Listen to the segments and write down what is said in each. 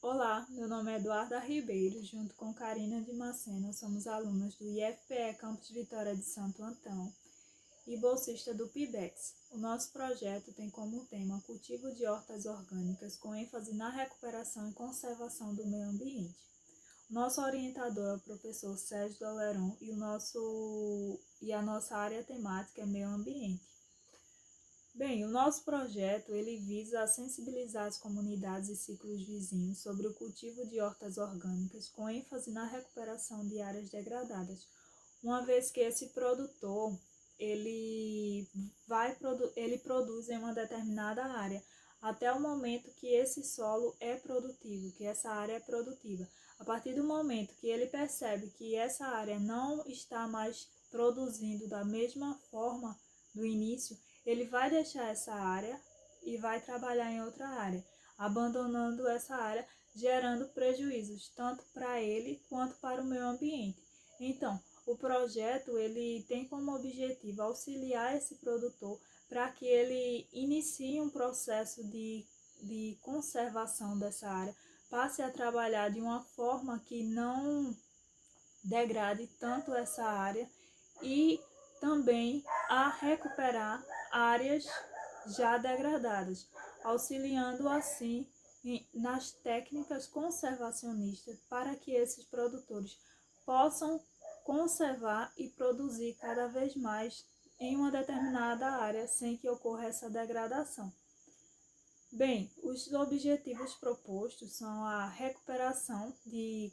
Olá, meu nome é Eduarda Ribeiro, junto com Karina de Macena, somos alunas do IFPE Campus Vitória de Santo Antão e bolsista do PIBEX. O nosso projeto tem como tema cultivo de hortas orgânicas com ênfase na recuperação e conservação do meio ambiente. O nosso orientador é o professor Sérgio Doleron e a nossa área temática é meio ambiente. Bem, o nosso projeto ele visa sensibilizar as comunidades e ciclos vizinhos sobre o cultivo de hortas orgânicas, com ênfase na recuperação de áreas degradadas, uma vez que esse produtor ele produz em uma determinada área, até o momento que esse solo é produtivo, que essa área é produtiva. A partir do momento que ele percebe que essa área não está mais produzindo da mesma forma do início, ele vai deixar essa área e vai trabalhar em outra área, abandonando essa área, gerando prejuízos tanto para ele quanto para o meio ambiente. Então, o projeto ele tem como objetivo auxiliar esse produtor para que ele inicie um processo de conservação dessa área, passe a trabalhar de uma forma que não degrade tanto essa área e também a recuperar áreas já degradadas, auxiliando assim nas técnicas conservacionistas para que esses produtores possam conservar e produzir cada vez mais em uma determinada área sem que ocorra essa degradação. Bem, os objetivos propostos são a recuperação de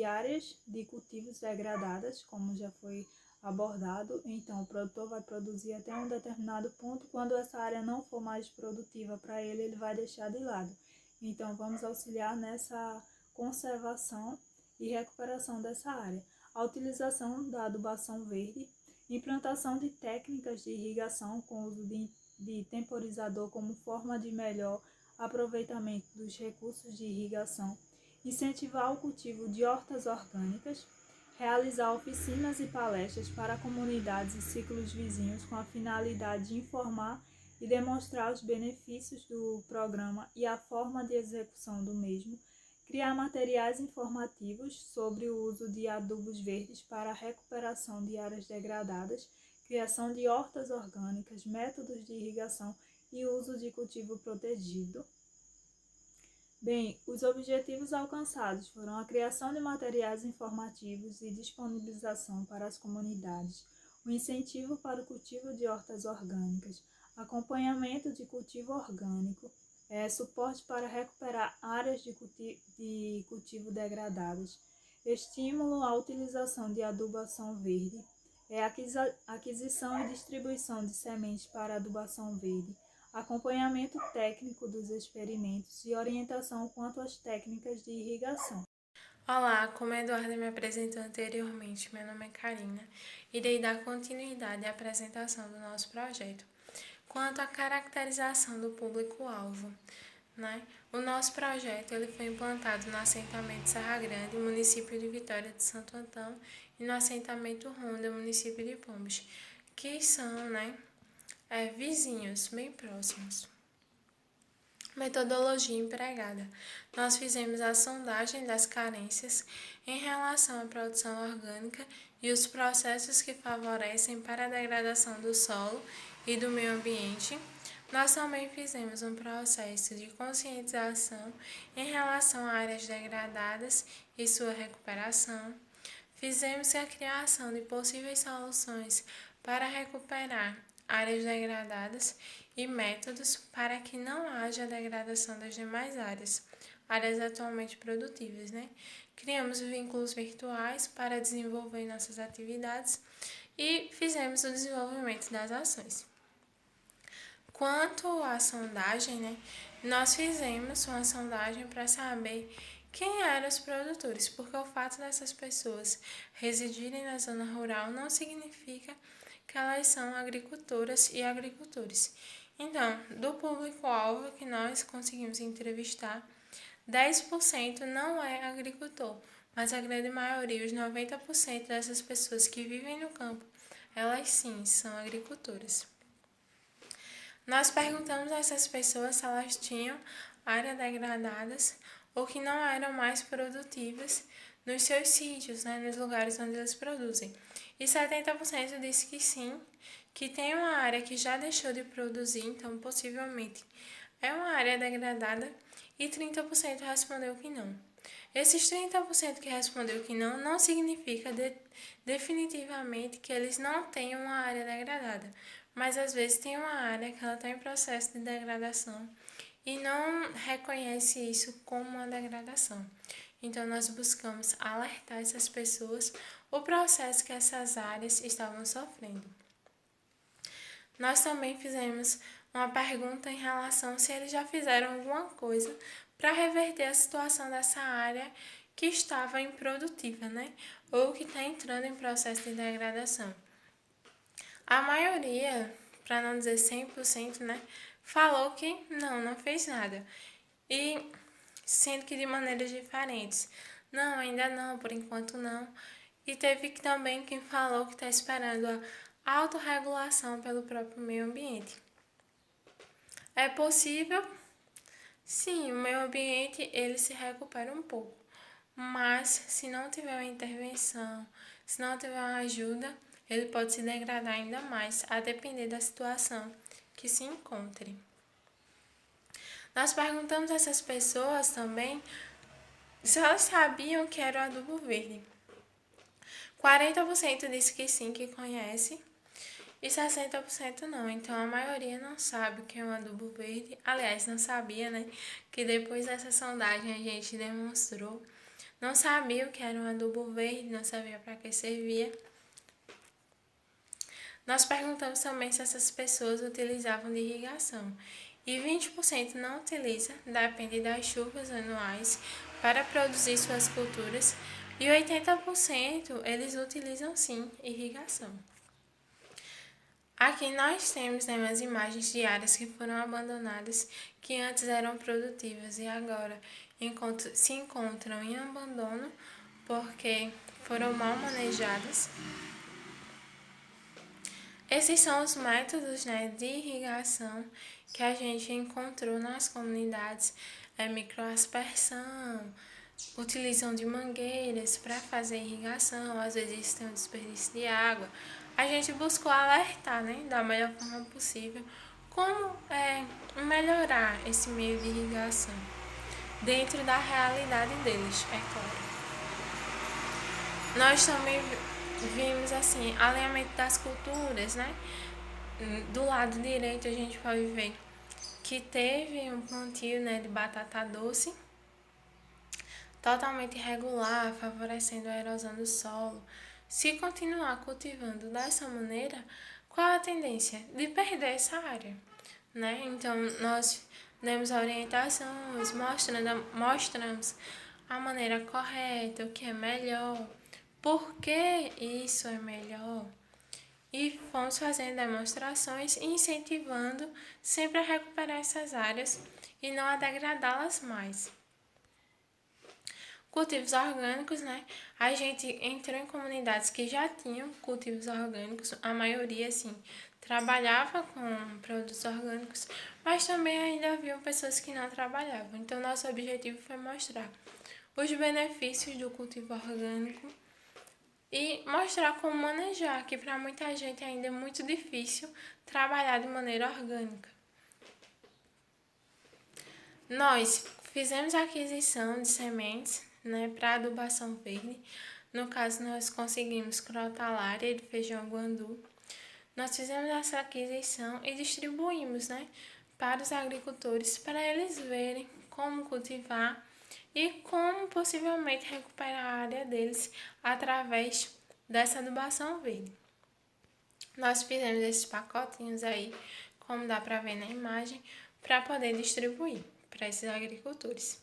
áreas de cultivos degradadas, como já foi abordado. Então, o produtor vai produzir até um determinado ponto. Quando essa área não for mais produtiva para ele, ele vai deixar de lado. Então, vamos auxiliar nessa conservação e recuperação dessa área. A utilização da adubação verde, implantação de técnicas de irrigação com uso de temporizador como forma de melhor aproveitamento dos recursos de irrigação, incentivar o cultivo de hortas orgânicas, realizar oficinas e palestras para comunidades e ciclos vizinhos com a finalidade de informar e demonstrar os benefícios do programa e a forma de execução do mesmo, criar materiais informativos sobre o uso de adubos verdes para a recuperação de áreas degradadas, criação de hortas orgânicas, métodos de irrigação e uso de cultivo protegido. Bem, os objetivos alcançados foram a criação de materiais informativos e disponibilização para as comunidades, o incentivo para o cultivo de hortas orgânicas, acompanhamento de cultivo orgânico, suporte para recuperar áreas de cultivo degradadas, estímulo à utilização de adubação verde, aquisição e distribuição de sementes para adubação verde, acompanhamento técnico dos experimentos e orientação quanto às técnicas de irrigação. Olá, como a Eduarda me apresentou anteriormente, meu nome é Karina. Irei dar continuidade à apresentação do nosso projeto. Quanto à caracterização do público-alvo, o nosso projeto ele foi implantado no assentamento Serra Grande, município de Vitória de Santo Antão, e no assentamento Ronda, município de Pombos, que são vizinhos, bem próximos. Metodologia empregada. Nós fizemos a sondagem das carências em relação à produção orgânica e os processos que favorecem para a degradação do solo e do meio ambiente. Nós também fizemos um processo de conscientização em relação a áreas degradadas e sua recuperação. Fizemos a criação de possíveis soluções para recuperar áreas degradadas e métodos para que não haja degradação das demais áreas atualmente produtivas, Criamos vínculos virtuais para desenvolver nossas atividades e fizemos o desenvolvimento das ações. Quanto à sondagem, nós fizemos uma sondagem para saber quem eram os produtores, porque o fato dessas pessoas residirem na zona rural não significa que elas são agricultoras e agricultores. Então, do público-alvo que nós conseguimos entrevistar, 10% não é agricultor, mas a grande maioria, os 90% dessas pessoas que vivem no campo, elas sim são agricultoras. Nós perguntamos a essas pessoas se elas tinham áreas degradadas ou que não eram mais produtivas nos seus sítios, né, nos lugares onde eles produzem. E 70% disse que sim, que tem uma área que já deixou de produzir, então possivelmente é uma área degradada, e 30% respondeu que não. Esses 30% que respondeu que não, não significa definitivamente que eles não tenham uma área degradada, mas às vezes tem uma área que ela está em processo de degradação e não reconhece isso como uma degradação. Então, nós buscamos alertar essas pessoas o processo que essas áreas estavam sofrendo. Nós também fizemos uma pergunta em relação se eles já fizeram alguma coisa para reverter a situação dessa área que estava improdutiva, né? Ou que está entrando em processo de degradação. A maioria, para não dizer 100%, né, falou que não fez nada. E sendo que de maneiras diferentes. Não, ainda não, por enquanto não. E teve também quem falou que está esperando a autorregulação pelo próprio meio ambiente. É possível? Sim, o meio ambiente ele se recupera um pouco. Mas se não tiver uma intervenção, se não tiver uma ajuda, ele pode se degradar ainda mais, a depender da situação que se encontre. Nós perguntamos a essas pessoas também se elas sabiam que era o adubo verde. 40% disse que sim, que conhece, e 60% não. Então a maioria não sabe o que é um adubo verde. Aliás, não sabia, né? Que depois dessa sondagem a gente demonstrou. Não sabia o que era um adubo verde, não sabia para que servia. Nós perguntamos também se essas pessoas utilizavam de irrigação. E 20% não utiliza, depende das chuvas anuais, para produzir suas culturas. E 80% eles utilizam sim irrigação. Aqui nós temos, né, umas imagens de áreas que foram abandonadas, que antes eram produtivas e agora se encontram em abandono porque foram mal manejadas. Esses são os métodos, né, de irrigação que a gente encontrou nas comunidades, microaspersão, utilizam de mangueiras para fazer irrigação, às vezes tem um desperdício de água. A gente buscou alertar, né, da melhor forma possível, como melhorar esse meio de irrigação, dentro da realidade deles, é claro. Nós também vimos assim, alinhamento das culturas, né? Do lado direito a gente pode ver que teve um plantio, né, de batata doce totalmente irregular, favorecendo a erosão do solo. Se continuar cultivando dessa maneira, qual a tendência? De perder essa área, né? Então, nós demos orientações, mostramos a maneira correta, o que é melhor, por que isso é melhor. E fomos fazendo demonstrações e incentivando sempre a recuperar essas áreas e não a degradá-las mais. Cultivos orgânicos, né? A gente entrou em comunidades que já tinham cultivos orgânicos, a maioria, assim, trabalhava com produtos orgânicos, mas também ainda haviam pessoas que não trabalhavam. Então, nosso objetivo foi mostrar os benefícios do cultivo orgânico e mostrar como manejar, que para muita gente ainda é muito difícil trabalhar de maneira orgânica. Nós fizemos a aquisição de sementes, né, para adubação verde. No caso, nós conseguimos crotalária de feijão guandu. Nós fizemos essa aquisição e distribuímos, né, para os agricultores, para eles verem como cultivar e como possivelmente recuperar a área deles através dessa adubação verde. Nós fizemos esses pacotinhos aí, como dá para ver na imagem, para poder distribuir para esses agricultores.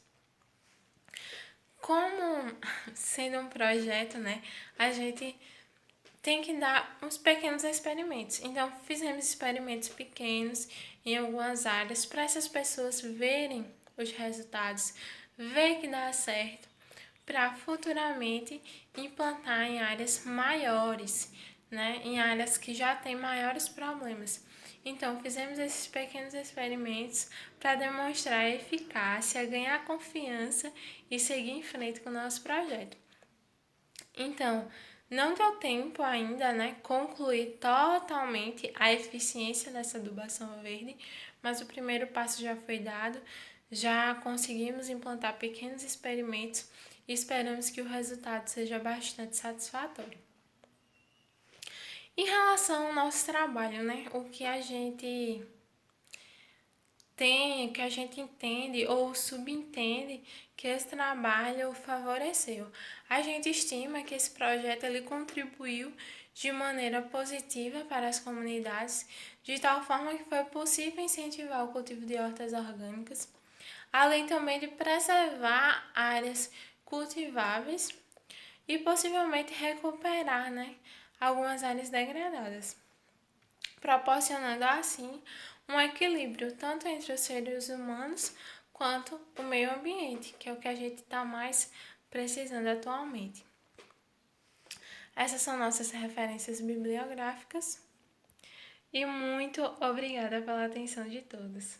Como sendo um projeto, né, a gente tem que dar uns pequenos experimentos. Então, fizemos experimentos pequenos em algumas áreas para essas pessoas verem os resultados, ver que dá certo, para futuramente implantar em áreas maiores, né, em áreas que já têm maiores problemas. Então, fizemos esses pequenos experimentos para demonstrar a eficácia, ganhar confiança e seguir em frente com o nosso projeto. Então, não deu tempo ainda, né, concluir totalmente a eficiência dessa adubação verde, mas o primeiro passo já foi dado, já conseguimos implantar pequenos experimentos e esperamos que o resultado seja bastante satisfatório. Em relação ao nosso trabalho, né, o que a gente que a gente entende ou subentende que esse trabalho favoreceu. A gente estima que esse projeto ele contribuiu de maneira positiva para as comunidades, de tal forma que foi possível incentivar o cultivo de hortas orgânicas, além também de preservar áreas cultiváveis e possivelmente recuperar, né, algumas áreas degradadas, proporcionando assim um equilíbrio tanto entre os seres humanos quanto o meio ambiente, que é o que a gente está mais precisando atualmente. Essas são nossas referências bibliográficas e muito obrigada pela atenção de todos.